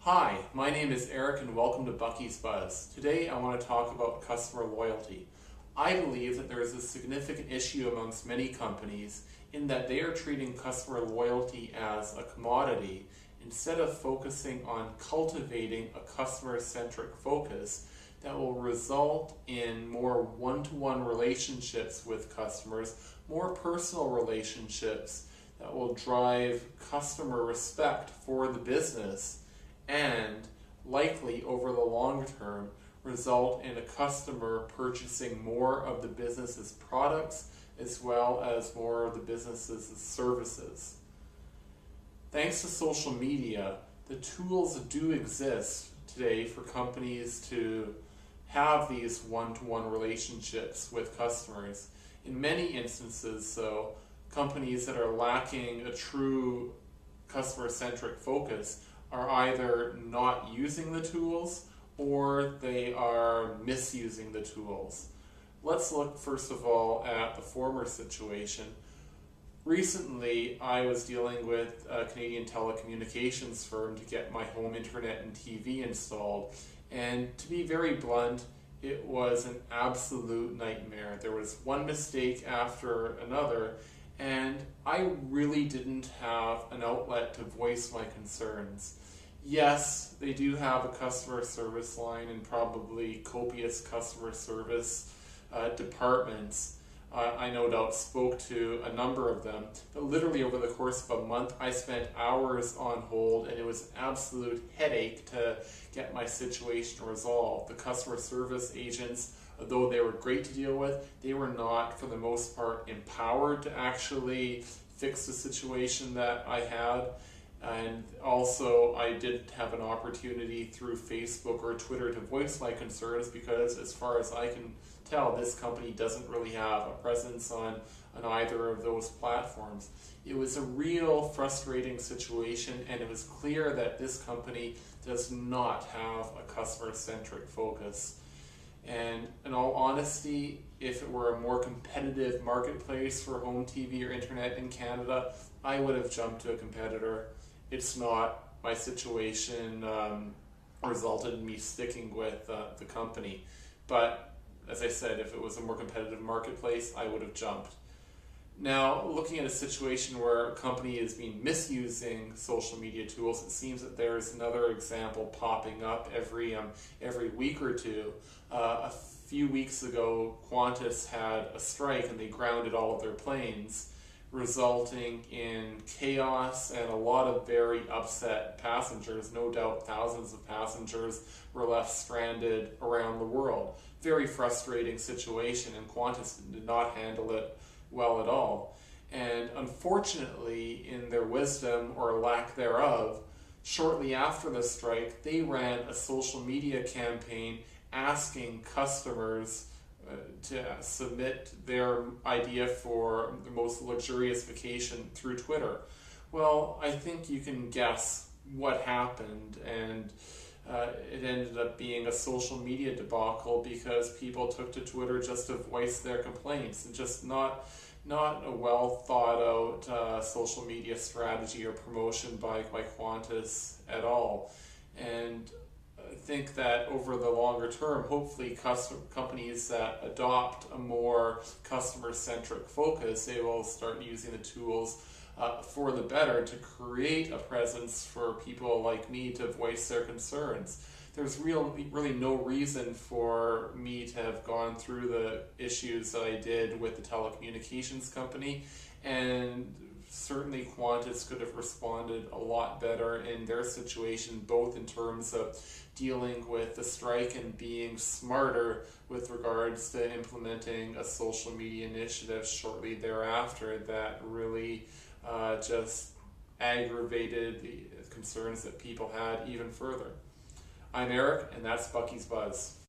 Hi, my name is Eric and welcome to Bucky's Buzz. Today I want to talk about customer loyalty. I believe that there is a significant issue amongst many companies in that they are treating customer loyalty as a commodity instead of focusing on cultivating a customer-centric focus that will result in more one-to-one relationships with customers, more personal relationships that will drive customer respect for the business and likely over the long term result in a customer purchasing more of the business's products as well as more of the business's services. Thanks to social media, the tools do exist today for companies to have these one-to-one relationships with customers. In many instances, though, companies that are lacking a true customer-centric focus are either not using the tools or they are misusing the tools. Let's look first of all at the former situation. Recently, I was dealing with a Canadian telecommunications firm to get my home internet and TV installed, and to be very blunt, it was an absolute nightmare. There was one mistake after another, and I really didn't have an outlet to voice my concerns. Yes, they do have a customer service line and probably copious customer service departments. I no doubt spoke to a number of them, but literally over the course of a month I spent hours on hold, and it was an absolute headache to get my situation resolved. The customer service agents, though they were great to deal with, they were not, for the most part, empowered to actually fix the situation that I had. And also, I didn't have an opportunity through Facebook or Twitter to voice my concerns because, as far as I can tell, this company doesn't really have a presence on either of those platforms. It was a real frustrating situation, and it was clear that this company does not have a customer-centric focus. And in all honesty, if it were a more competitive marketplace for home TV or internet in Canada, I would have jumped to a competitor. It's not. My situation resulted in me sticking with the company. But as I said, if it was a more competitive marketplace, I would have jumped. Now, looking at a situation where a company is being misusing social media tools, it seems that there's another example popping up every week or two. A few weeks ago, Qantas had a strike and they grounded all of their planes, resulting in chaos and a lot of very upset passengers. No doubt thousands of passengers were left stranded around the world. Very frustrating situation, and Qantas did not handle it well at all. And unfortunately, in their wisdom or lack thereof, shortly after the strike, they ran a social media campaign asking customers to submit their idea for the most luxurious vacation through Twitter. Well, I think you can guess what happened, and it ended up being a social media debacle because people took to Twitter just to voice their complaints, and just not a well thought out social media strategy or promotion by Qantas at all. And I think that over the longer term, hopefully companies that adopt a more customer-centric focus, they will start using the tools for the better to create a presence for people like me to voice their concerns. There's really no reason for me to have gone through the issues that I did with the telecommunications company, and certainly Qantas could have responded a lot better in their situation, both in terms of dealing with the strike and being smarter with regards to implementing a social media initiative shortly thereafter that really just aggravated the concerns that people had even further. I'm Eric, and that's Bucky's Buzz.